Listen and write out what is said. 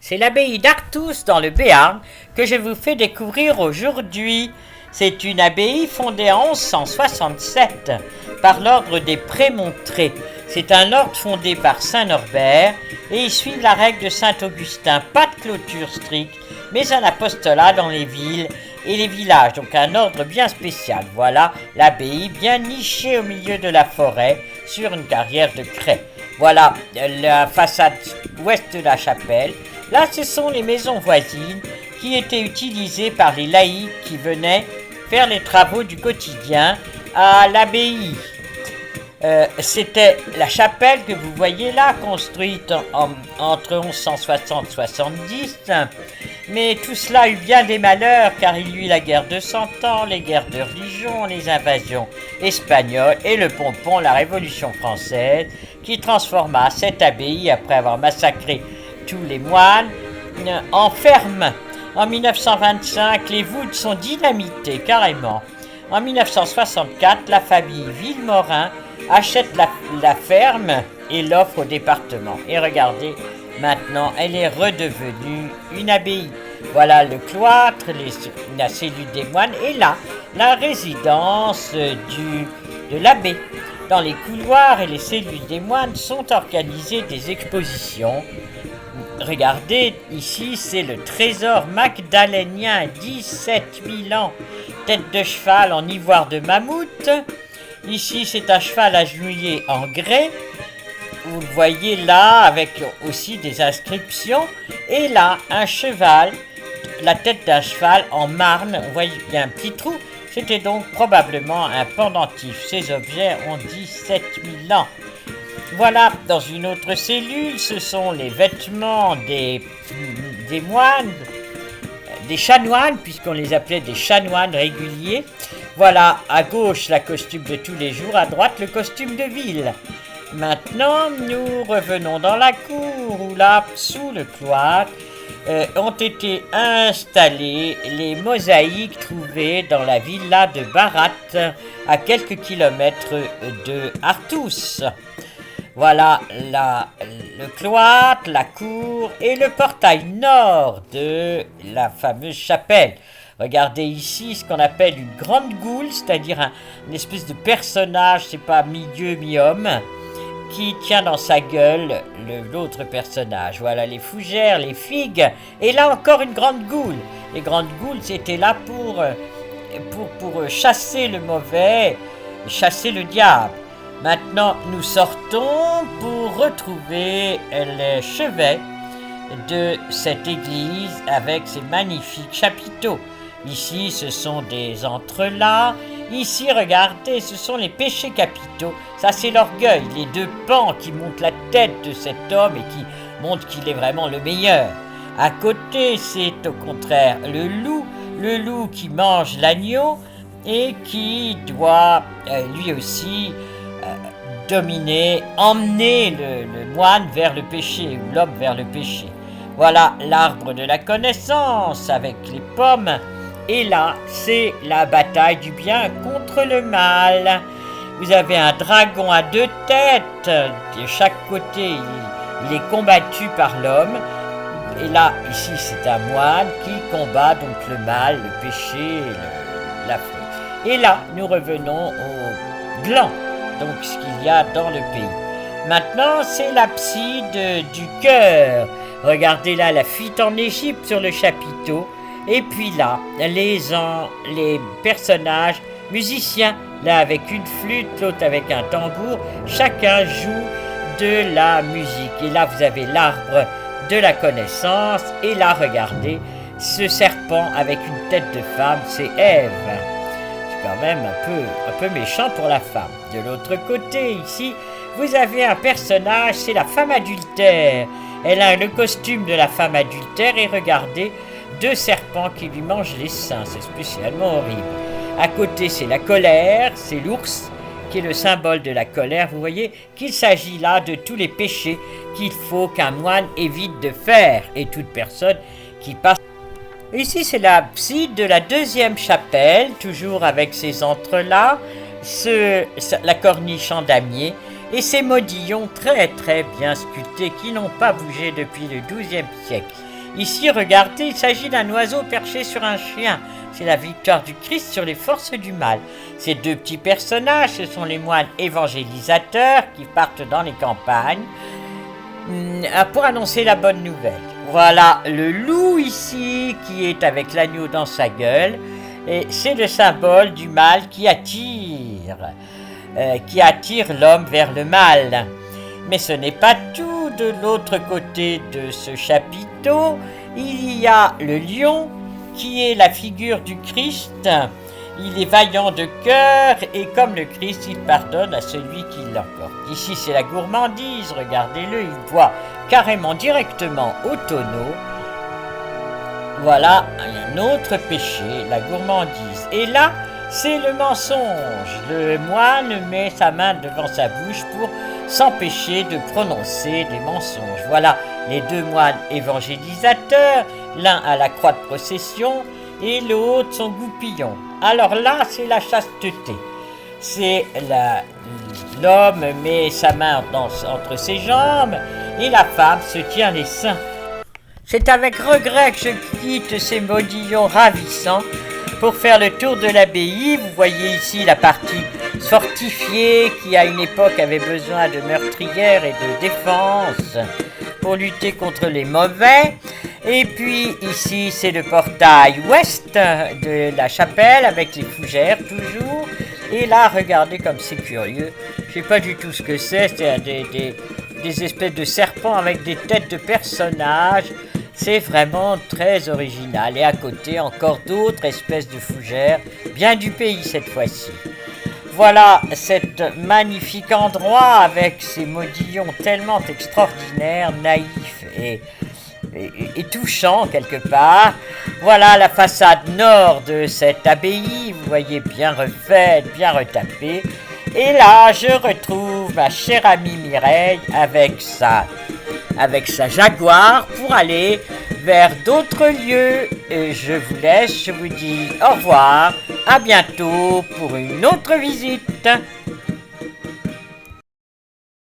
C'est l'abbaye d'Artus dans le Béarn que je vous fais découvrir aujourd'hui. C'est une abbaye fondée en 1167 par l'ordre des Prémontrés. C'est un ordre fondé par saint Norbert et il suit la règle de saint Augustin. Pas de clôture stricte, mais un apostolat dans les villes et les villages, donc un ordre bien spécial. Voilà l'abbaye bien nichée au milieu de la forêt sur une carrière de craie. Voilà la façade ouest de la chapelle. Là, ce sont les maisons voisines qui étaient utilisées par les laïcs qui venaient faire les travaux du quotidien à l'abbaye. C'était la chapelle que vous voyez là, construite entre 1160 et 70. Mais tout cela eut bien des malheurs, car il y eut la guerre de 100 ans, les guerres de religion, les invasions espagnoles et le pompon, la Révolution française, qui transforma cette abbaye, après avoir massacré tous les moines, en ferme. En 1925, les voûtes sont dynamitées carrément. En 1964, la famille Villemorin achète la ferme et l'offre au département. Et regardez, maintenant, elle est redevenue une abbaye. Voilà le cloître, la cellule des moines et là, la résidence de l'abbé. Dans les couloirs et les cellules des moines sont organisées des expositions. Regardez, ici, c'est le trésor magdalénien, 17 000 ans, tête de cheval en ivoire de mammouth. Ici, c'est un cheval agenouillé en grès. Vous le voyez là, avec aussi des inscriptions. Et là, un cheval, la tête d'un cheval en marne. Vous voyez, il y a un petit trou. C'était donc probablement un pendentif. Ces objets ont 17 000 ans. Voilà, dans une autre cellule, ce sont les vêtements des moines, des chanoines, puisqu'on les appelait des chanoines réguliers. Voilà, à gauche, la costume de tous les jours, à droite, le costume de ville. Maintenant, nous revenons dans la cour, où là, sous le cloître, ont été installées les mosaïques trouvées dans la villa de Barat, à quelques kilomètres de Artus. Voilà le cloître, la cour et le portail nord de la fameuse chapelle. Regardez ici ce qu'on appelle une grande goule, c'est-à-dire une espèce de personnage, c'est pas mi-dieu, mi-homme, qui tient dans sa gueule l'autre personnage. Voilà les fougères, les figues, et là encore une grande goule. Les grandes goules, c'était là pour chasser le mauvais, chasser le diable. Maintenant, nous sortons pour retrouver le chevet de cette église avec ses magnifiques chapiteaux. Ici, ce sont des entrelacs. Ici, regardez, ce sont les péchés capitaux. Ça, c'est l'orgueil, les deux pans qui montent la tête de cet homme et qui montrent qu'il est vraiment le meilleur. À côté, c'est au contraire le loup qui mange l'agneau et qui doit lui aussi emmener le moine vers le péché, ou l'homme vers le péché. Voilà l'arbre de la connaissance avec les pommes. Et là, c'est la bataille du bien contre le mal. Vous avez un dragon à deux têtes. De chaque côté, il est combattu par l'homme. Et là, ici, c'est un moine qui combat donc le mal, le péché, l'affreux. Et là, nous revenons au gland. Donc ce qu'il y a dans le pays. Maintenant, c'est l'abside du chœur. Regardez là la fuite en Égypte sur le chapiteau. Et puis là, les personnages musiciens, là avec une flûte, l'autre avec un tambour. Chacun joue de la musique. Et là, vous avez l'arbre de la connaissance. Et là, regardez, ce serpent avec une tête de femme, c'est Ève. Quand même un peu méchant pour la femme. De l'autre côté, ici, vous avez un personnage, c'est la femme adultère. Elle a le costume de la femme adultère et regardez, deux serpents qui lui mangent les seins. C'est spécialement horrible. À côté, c'est la colère, c'est l'ours qui est le symbole de la colère. Vous voyez qu'il s'agit là de tous les péchés qu'il faut qu'un moine évite de faire et toute personne qui passe. Ici, c'est l'abside de la deuxième chapelle, toujours avec ses entrelacs, la corniche en damier et ces modillons très très bien sculptés qui n'ont pas bougé depuis le XIIe siècle. Ici, regardez, il s'agit d'un oiseau perché sur un chien. C'est la victoire du Christ sur les forces du mal. Ces deux petits personnages, ce sont les moines évangélisateurs qui partent dans les campagnes pour annoncer la bonne nouvelle. Voilà le loup ici qui est avec l'agneau dans sa gueule. Et c'est le symbole du mal qui attire l'homme vers le mal. Mais ce n'est pas tout. De l'autre côté de ce chapiteau, il y a le lion qui est la figure du Christ. Il est vaillant de cœur et comme le Christ, il pardonne à celui qui l'emporte. Ici, c'est la gourmandise. Regardez-le, il boit carrément directement au tonneau. Voilà un autre péché, la gourmandise. Et là, c'est le mensonge. Le moine met sa main devant sa bouche pour s'empêcher de prononcer des mensonges. Voilà les deux moines évangélisateurs, l'un à la croix de procession et l'autre son goupillon. Alors là, c'est la chasteté. C'est l'homme met sa main entre ses jambes et la femme se tient les seins. C'est avec regret que je quitte ces modillons ravissants pour faire le tour de l'abbaye. Vous voyez ici la partie fortifiée qui à une époque avait besoin de meurtrières et de défense pour lutter contre les mauvais. Et puis ici c'est le portail ouest de la chapelle avec les fougères toujours. Et là regardez comme c'est curieux. Je sais pas du tout ce que c'est des espèces de serpents avec des têtes de personnages. C'est vraiment très original. Et à côté, encore d'autres espèces de fougères, bien du pays cette fois-ci. Voilà cet magnifique endroit avec ces modillons tellement extraordinaires, naïfs et touchants quelque part. Voilà la façade nord de cette abbaye, vous voyez, bien refaite, bien retapée. Et là, je retrouve ma chère amie Mireille avec sa Jaguar pour aller vers d'autres lieux. Et je vous laisse, je vous dis au revoir, à bientôt pour une autre visite.